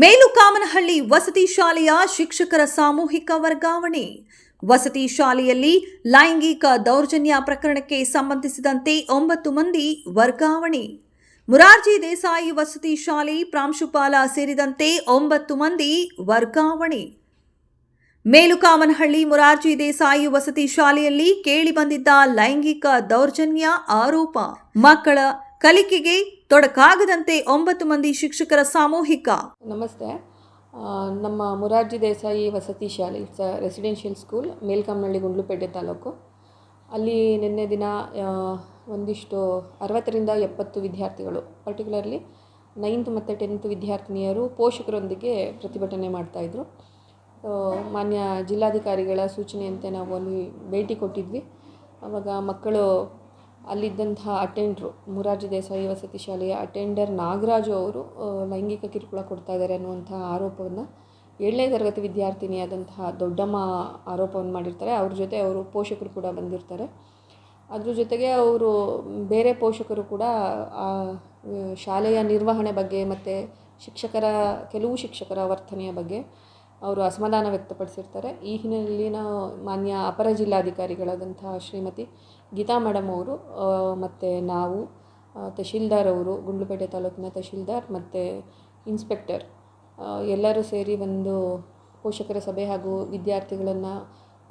ಮೇಲುಕಾಮನಹಳ್ಳಿ ವಸತಿ ಶಾಲೆಯ ಶಿಕ್ಷಕರ ಸಾಮೂಹಿಕ ವರ್ಗಾವಣೆ. ವಸತಿ ಶಾಲೆಯಲ್ಲಿ ಲೈಂಗಿಕ ದೌರ್ಜನ್ಯ ಪ್ರಕರಣಕ್ಕೆ ಸಂಬಂಧಿಸಿದಂತೆ 9 ಮಂದಿ ವರ್ಗಾವಣೆ. ಮುರಾರ್ಜಿ ದೇಸಾಯಿ ವಸತಿ ಶಾಲೆ ಪ್ರಾಂಶುಪಾಲ ಸೇರಿದಂತೆ 9 ಮಂದಿ ವರ್ಗಾವಣೆ. ಮೇಲುಕಾಮನಹಳ್ಳಿ ಮುರಾರ್ಜಿ ದೇಸಾಯಿ ವಸತಿ ಶಾಲೆಯಲ್ಲಿ ಕೇಳಿಬಂದಿದ್ದ ಲೈಂಗಿಕ ದೌರ್ಜನ್ಯ ಆರೋಪ. ಮಕ್ಕಳ ಕಲಿಕೆಗೆ ತೊಡಕಾಗದಂತೆ 9 ಮಂದಿ ಶಿಕ್ಷಕರ ಸಾಮೂಹಿಕ. ನಮಸ್ತೆ. ನಮ್ಮ ಮುರಾರ್ಜಿ ದೇಸಾಯಿ ವಸತಿ ಶಾಲೆ, it's a residential school, Melkammanahalli, Gundlupet ತಾಲೂಕು. ಅಲ್ಲಿ ನಿನ್ನೆ ದಿನ ಒಂದಿಷ್ಟು 60ರಿಂದ 70 ವಿದ್ಯಾರ್ಥಿಗಳು, ಪರ್ಟಿಕ್ಯುಲರ್ಲಿ 9th ಮತ್ತು 10th ವಿದ್ಯಾರ್ಥಿನಿಯರು ಪೋಷಕರೊಂದಿಗೆ ಪ್ರತಿಭಟನೆ ಮಾಡ್ತಾಯಿದ್ರು. ಮಾನ್ಯ ಜಿಲ್ಲಾಧಿಕಾರಿಗಳ ಸೂಚನೆಯಂತೆ ನಾವು ಅಲ್ಲಿ ಭೇಟಿ ಕೊಟ್ಟಿದ್ವಿ. ಆವಾಗ ಮಕ್ಕಳು ಅಲ್ಲಿದ್ದಂತಹ ಅಟೆಂಡ್ರು, ಮುರಾರ್ಜಿ ದೇಸಾಯಿ ವಸತಿ ಶಾಲೆಯ ಅಟೆಂಡರ್ ನಾಗರಾಜು ಅವರು ಲೈಂಗಿಕ ಕಿರುಕುಳ ಕೊಡ್ತಾ ಇದ್ದಾರೆ ಅನ್ನುವಂಥ ಆರೋಪವನ್ನು 7ನೇ ತರಗತಿ ವಿದ್ಯಾರ್ಥಿನಿಯಾದಂತಹ ದೊಡ್ಡಮ್ಮ ಆರೋಪವನ್ನು ಮಾಡಿರ್ತಾರೆ. ಅವ್ರ ಜೊತೆ ಅವರು ಪೋಷಕರು ಕೂಡ ಬಂದಿರ್ತಾರೆ. ಅದ್ರ ಜೊತೆಗೆ ಅವರು ಬೇರೆ ಪೋಷಕರು ಕೂಡ ಆ ಶಾಲೆಯ ನಿರ್ವಹಣೆ ಬಗ್ಗೆ ಮತ್ತು ಕೆಲವು ಶಿಕ್ಷಕರ ವರ್ತನೆಯ ಬಗ್ಗೆ ಅವರು ಅಸಮಾಧಾನ ವ್ಯಕ್ತಪಡಿಸಿರ್ತಾರೆ. ಈ ಹಿನ್ನೆಲೆಯಲ್ಲಿ ಮಾನ್ಯ ಅಪರ ಜಿಲ್ಲಾಧಿಕಾರಿಗಳಾದಂತಹ ಶ್ರೀಮತಿ ಗೀತಾ ಮೇಡಮ್ ಅವರು ಮತ್ತು ನಾವು, ತಹಶೀಲ್ದಾರ್ ಅವರು, ಗುಂಡ್ಲುಪೇಟೆ ತಾಲೂಕಿನ ತಹಶೀಲ್ದಾರ್ ಮತ್ತು ಇನ್ಸ್ಪೆಕ್ಟರ್ ಎಲ್ಲರೂ ಸೇರಿ ಒಂದು ಪೋಷಕರ ಸಭೆ ಹಾಗೂ ವಿದ್ಯಾರ್ಥಿಗಳನ್ನು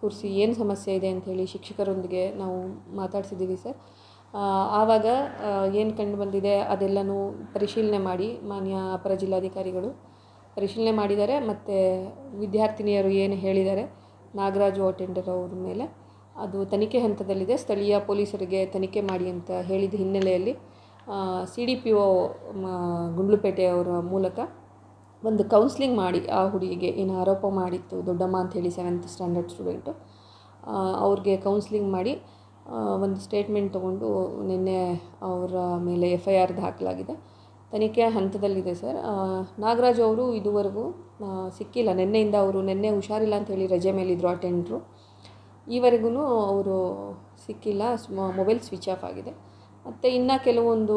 ಕೂರಿಸಿ ಏನು ಸಮಸ್ಯೆ ಇದೆ ಅಂಥೇಳಿ ಶಿಕ್ಷಕರೊಂದಿಗೆ ನಾವು ಮಾತಾಡಿಸಿದ್ದೀವಿ ಸರ್. ಆವಾಗ ಏನು ಕಂಡು ಬಂದಿದೆ ಅದೆಲ್ಲನೂ ಪರಿಶೀಲನೆ ಮಾಡಿ ಮಾನ್ಯ ಅಪರ ಜಿಲ್ಲಾಧಿಕಾರಿಗಳು ಪರಿಶೀಲನೆ ಮಾಡಿದ್ದಾರೆ. ಮತ್ತು ವಿದ್ಯಾರ್ಥಿನಿಯರು ಏನು ಹೇಳಿದ್ದಾರೆ ನಾಗರಾಜು ಅಟೆಂಡರ್ ಅವ್ರ ಮೇಲೆ, ಅದು ತನಿಖೆ ಹಂತದಲ್ಲಿದೆ. ಸ್ಥಳೀಯ ಪೊಲೀಸರಿಗೆ ತನಿಖೆ ಮಾಡಿ ಅಂತ ಹೇಳಿದ ಹಿನ್ನೆಲೆಯಲ್ಲಿ CDPO ಗುಂಡ್ಲುಪೇಟೆಯವರ ಮೂಲಕ ಒಂದು ಕೌನ್ಸ್ಲಿಂಗ್ ಮಾಡಿ ಆ ಹುಡುಗಿಗೆ ಏನು ಆರೋಪ ಮಾಡಿತ್ತು ದೊಡ್ಡಮ್ಮ ಅಂಥೇಳಿ 7th ಸ್ಟ್ಯಾಂಡರ್ಡ್ ಸ್ಟೂಡೆಂಟು, ಅವ್ರಿಗೆ ಕೌನ್ಸ್ಲಿಂಗ್ ಮಾಡಿ ಒಂದು ಸ್ಟೇಟ್ಮೆಂಟ್ ತೊಗೊಂಡು ನಿನ್ನೆ ಅವರ ಮೇಲೆ FIR ದಾಖಲಾಗಿದೆ. ತನಿಖೆ ಹಂತದಲ್ಲಿದೆ ಸರ್. ನಾಗರಾಜ್ ಅವರು ಇದುವರೆಗೂ ಸಿಕ್ಕಿಲ್ಲ. ನಿನ್ನೆ ಹುಷಾರಿಲ್ಲ ಅಂಥೇಳಿ ರಜೆ ಮೇಲಿದ್ದರು ಅಟೆಂಡ್ರು. ಈವರೆಗೂ ಅವರು ಸಿಕ್ಕಿಲ್ಲ. ಮೊಬೈಲ್ ಸ್ವಿಚ್ ಆಫ್ ಆಗಿದೆ. ಮತ್ತು ಇನ್ನು ಕೆಲವೊಂದು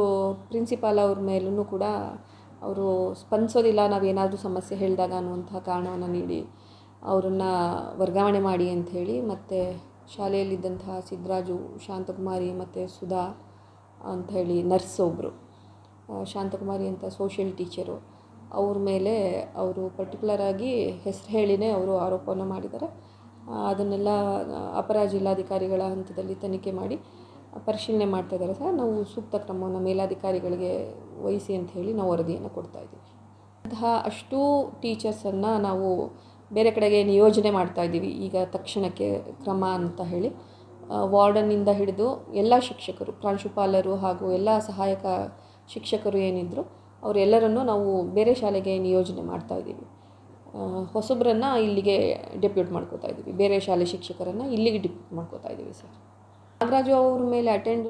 ಪ್ರಿನ್ಸಿಪಾಲ್ ಅವ್ರ ಮೇಲೂ ಕೂಡ ಅವರು ಸ್ಪಂದಿಸೋದಿಲ್ಲ, ನಾವೇನಾದರೂ ಸಮಸ್ಯೆ ಹೇಳಿದಾಗ ಅನ್ನುವಂಥ ಕಾರಣವನ್ನು ನೀಡಿ ಅವರನ್ನು ವರ್ಗಾವಣೆ ಮಾಡಿ ಅಂಥೇಳಿ, ಮತ್ತು ಶಾಲೆಯಲ್ಲಿದ್ದಂತಹ ಸಿದ್ದರಾಜು, ಶಾಂತಕುಮಾರಿ ಮತ್ತು ಸುಧಾ ಅಂಥೇಳಿ ನರ್ಸ್ ಒಬ್ಬರು, ಶಾಂತಕುಮಾರಿ ಅಂತ ಸೋಷಿಯಲ್ ಟೀಚರು, ಅವ್ರ ಮೇಲೆ ಅವರು ಪರ್ಟಿಕ್ಯುಲರಾಗಿ ಹೆಸರು ಹೇಳಿನೇ ಅವರು ಆರೋಪವನ್ನು ಮಾಡಿದ್ದಾರೆ. ಅದನ್ನೆಲ್ಲ ಅಪರ ಜಿಲ್ಲಾಧಿಕಾರಿಗಳ ಹಂತದಲ್ಲಿ ತನಿಖೆ ಮಾಡಿ ಪರಿಶೀಲನೆ ಮಾಡ್ತಾ ಇದ್ದಾರೆ ಸರ್. ನಾವು ಸೂಕ್ತ ಕ್ರಮವನ್ನು ಮೇಲಾಧಿಕಾರಿಗಳಿಗೆ ವಹಿಸಿ ಅಂತ ಹೇಳಿ ನಾವು ವರದಿಯನ್ನು ಕೊಡ್ತಾಯಿದ್ದೀವಿ. ಅಂತಹ ಅಷ್ಟೂ ಟೀಚರ್ಸನ್ನು ನಾವು ಬೇರೆ ಕಡೆಗೆ ನಿಯೋಜನೆ ಮಾಡ್ತಾಯಿದ್ದೀವಿ ಈಗ ತಕ್ಷಣಕ್ಕೆ ಕ್ರಮ ಅಂತ ಹೇಳಿ. ವಾರ್ಡನ್ನಿಂದ ಹಿಡಿದು ಎಲ್ಲ ಶಿಕ್ಷಕರು, ಪ್ರಾಂಶುಪಾಲರು ಹಾಗೂ ಎಲ್ಲ ಸಹಾಯಕ ಶಿಕ್ಷಕರು ಏನಿದ್ರು ಅವರೆಲ್ಲರನ್ನು ನಾವು ಬೇರೆ ಶಾಲೆಗೆ ನಿಯೋಜನೆ ಮಾಡ್ತಾಯಿದ್ದೀವಿ. ಹೊಸಬ್ರನ್ನು ಇಲ್ಲಿಗೆ ಡೆಪ್ಯೂಟ್ ಮಾಡ್ಕೋತಾ ಇದ್ದೀವಿ, ಬೇರೆ ಶಾಲೆ ಶಿಕ್ಷಕರನ್ನು ಇಲ್ಲಿಗೆ ಡೆಪ್ಯೂಟ್ ಮಾಡ್ಕೋತಾ ಇದ್ದೀವಿ ಸರ್. ನಾಗರಾಜು ಅವ್ರ ಮೇಲೆ